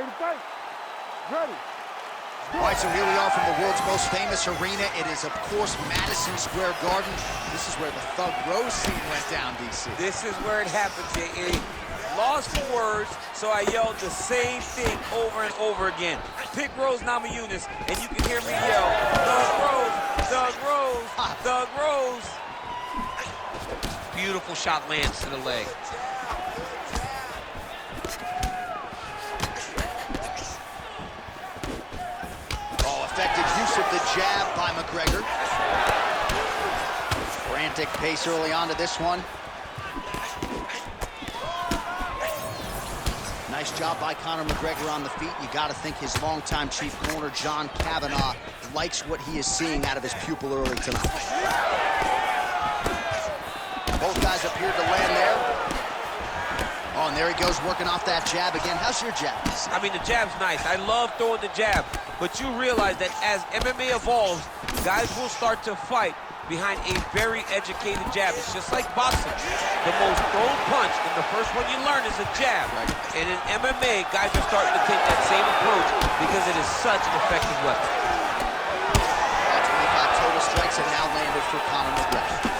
Ready to fight. Ready. All right, so here we are from the world's most famous arena. It is, of course, Madison Square Garden. This is where the Thug Rose scene went down, DC. This is where it happened, J.A. Lost for words, so I yelled the same thing over and over again. Pick Rose Namajunas, and you can hear me yell, Thug Rose, Thug Rose, Thug Rose. Beautiful shot lands to the leg. Effective use of the jab by McGregor. Frantic pace early on to this one. Nice job by Conor McGregor on the feet. You got to think his longtime chief corner, John Kavanagh, likes what he is seeing out of his pupil early tonight. Both guys appeared to land there. Oh, and there he goes, working off that jab again. How's your jab? I mean, the jab's nice. I love throwing the jab. But you realize that as MMA evolves, guys will start to fight behind a very educated jab. It's just like boxing. The most thrown punch, and the first one you learn is a jab. Right. And in MMA, guys are starting to take that same approach because it is such an effective weapon. 25 total strikes have now landed for Conor McGregor.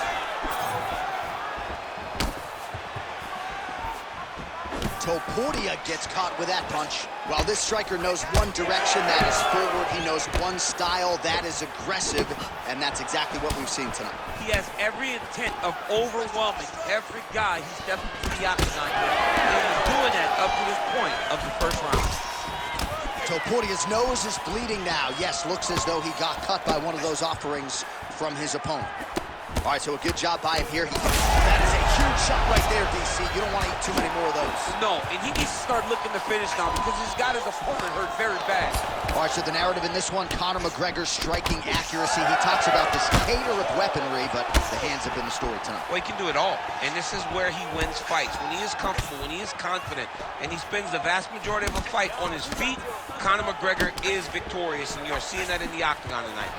Topuria gets caught with that punch. While this striker knows one direction, that is forward. He knows one style, that is aggressive, and that's exactly what we've seen tonight. He has every intent of overwhelming every guy he steps into the octagon with, and he's doing that up to this point of the first round. Topuria's nose is bleeding now. Yes, looks as though he got cut by one of those offerings from his opponent. All right, so a good job by him here. That is a huge shot right there, DC. You don't want to eat too many more of those. No, and he needs to start looking to finish now because he's got his opponent hurt very bad. All right, so the narrative in this one, Conor McGregor's striking accuracy. He talks about this cater of weaponry, but the hands have been the story tonight. Well, he can do it all, and this is where he wins fights. When he is comfortable, when he is confident, and he spends the vast majority of a fight on his feet, Conor McGregor is victorious, and you're seeing that in the octagon tonight.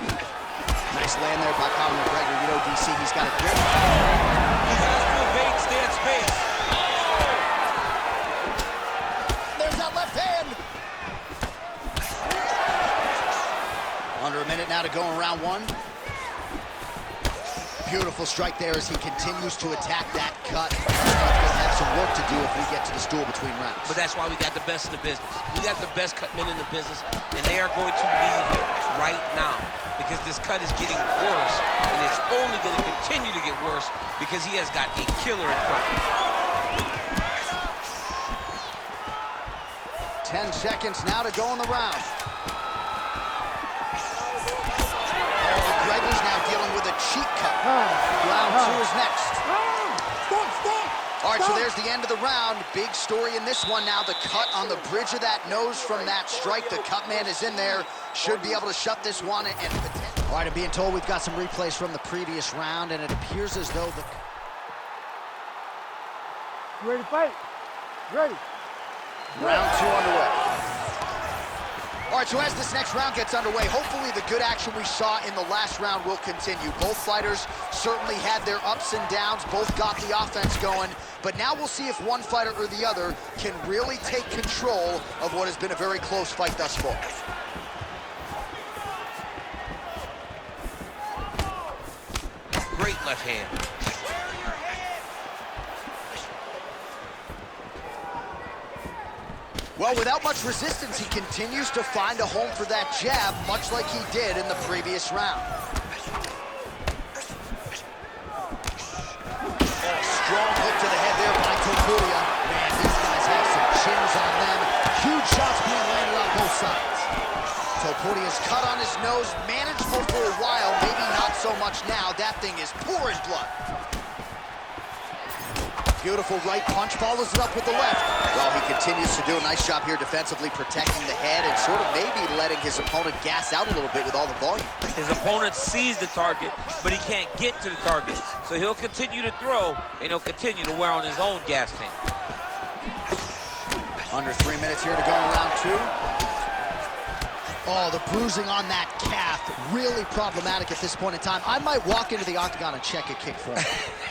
Nice land there by Conor McGregor. You know, DC, he's got a grip. He has to evade, stay in space. There's that left hand. Under a minute now to go in round one. Beautiful strike there as he continues to attack that cut. He's going to have some work to do if we get to the stool between rounds. But that's why we got the best in the business. We got the best cut men in the business, and they are going to leave here right now because this cut is getting worse, and it's only going to continue to get worse because he has got a killer in front. 10 seconds now to go in the round. McGregor's now dealing with a cheek cut. Round two is next. All right, so there's the end of the round. Big story in this one now. The cut on the bridge of that nose from that strike. The cut man is in there. Should be able to shut this one. All right, I'm being told we've got some replays from the previous round, and it appears as though the... You ready to fight? Ready. Round two underway. All right, so as this next round gets underway, hopefully the good action we saw in the last round will continue. Both fighters certainly had their ups and downs, both got the offense going, but now we'll see if one fighter or the other can really take control of what has been a very close fight thus far. Great left hand. Well, without much resistance, he continues to find a home for that jab, much like he did in the previous round. Strong hook to the head there by Topuria. Man, these guys have some chins on them. Huge shots being landed on both sides. Topuria's cut on his nose, manageable for a while, maybe not so much now. That thing is pouring blood. Beautiful right punch, follows it up with the left. Well, he continues to do a nice job here defensively, protecting the head and sort of maybe letting his opponent gas out a little bit with all the volume. His opponent sees the target, but he can't get to the target. So he'll continue to throw, and he'll continue to wear on his own gas tank. Under 3 minutes here to go in round two. Oh, the bruising on that calf, really problematic at this point in time. I might walk into the octagon and check a kick for him.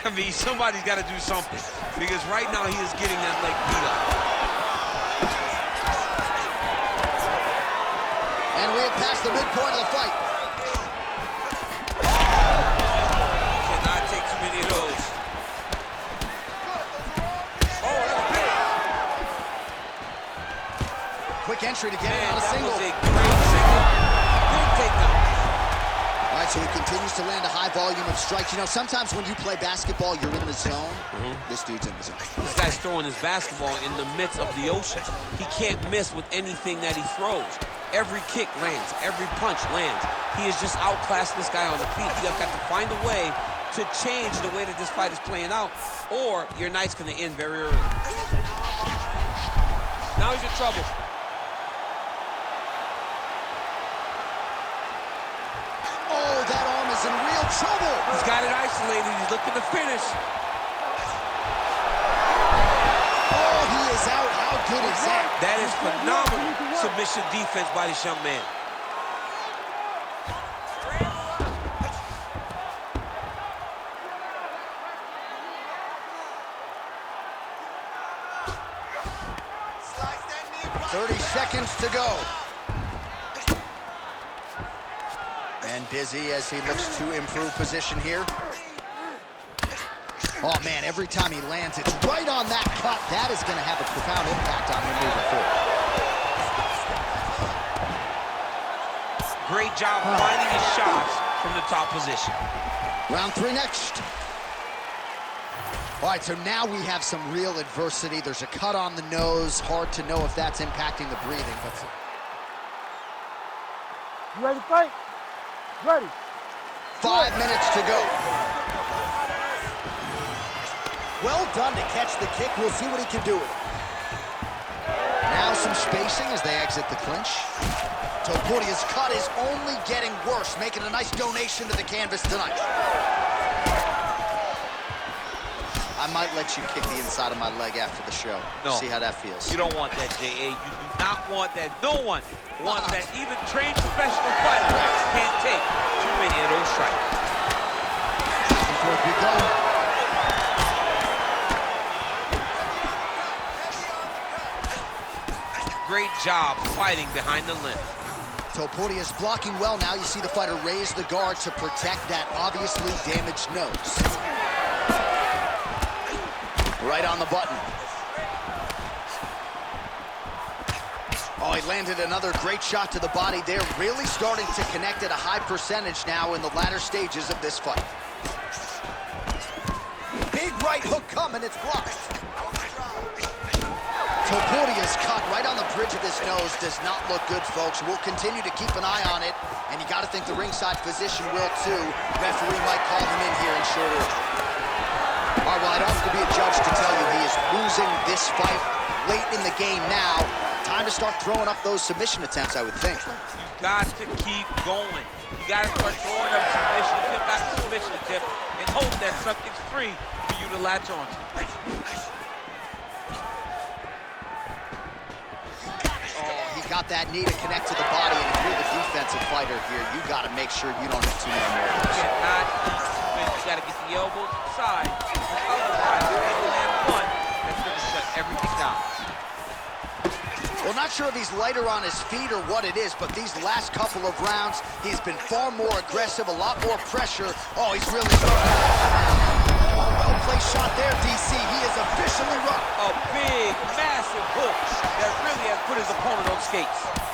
I mean, somebody's got to do something, because right now he is getting that leg beat up. And we have passed the midpoint of the fight. Cannot take too many of those. Oh, that's big. Quick entry to get it on a That single. was a great single. Good takedown. All right, so he continues to land a high volume of strikes. You know, sometimes when you play basketball, you're in the zone. This dude's in the zone. This guy's throwing his basketball in the midst of the ocean. He can't miss with anything that he throws. Every kick lands. Every punch lands. He is just outclassing this guy on the feet. You have got to find a way to change the way that this fight is playing out, or your night's going to end very early. Now he's in trouble. Oh, that arm is in real trouble. He's got it isolated. He's looking to finish. Oh, he is out. How good is that? That is phenomenal submission defense by this young man. Seconds to go. And busy as he looks to improve position here. Oh, man, every time he lands, it's right on that cut. That is going to have a profound impact on him moving forward. Great job finding his shots from the top position. Round 3 next. All right, so now we have some real adversity. There's a cut on the nose. Hard to know if that's impacting the breathing, but... You ready to fight? Ready. 5 minutes to go. Well done to catch the kick. We'll see what he can do with it. Now some spacing as they exit the clinch. Topuria's cut is only getting worse, making a nice donation to the canvas tonight. I might let you kick the inside of my leg after the show. No. See how that feels. You don't want that, J.A. You do not want that. No one wants that. Even trained professional fighters can't take too many of those strikes. Before we go. Great job fighting behind the limb. Topuria's blocking well now. You see the fighter raise the guard to protect that obviously damaged nose. Right on the button. Oh, he landed another great shot to the body there. Really starting to connect at a high percentage now in the latter stages of this fight. Big right hook coming, it's blocked. Topuria's cut right on the bridge of his nose does not look good, folks. We'll continue to keep an eye on it, and you got to think the ringside physician will too. Referee might call him in here in short order. All right, well, I don't have to be a judge to tell you he is losing this fight late in the game now. Time to start throwing up those submission attempts, I would think. You got to keep going. You got to start throwing up submission attempt after submission attempt and hope that something's free for you to latch on to. He got that knee to connect to the body, and if you're the defensive fighter here, you got to make sure you don't have too many more of those. You cannot eat. You got to get the elbows inside. Otherwise, if you land one, that's going to shut everything down. Well, not sure if he's lighter on his feet or what it is, but these last couple of rounds, he's been far more aggressive, a lot more pressure. Oh, he's really well-placed shot there, DC. He is officially rocked. A big, massive hook that really has put his opponent on skates.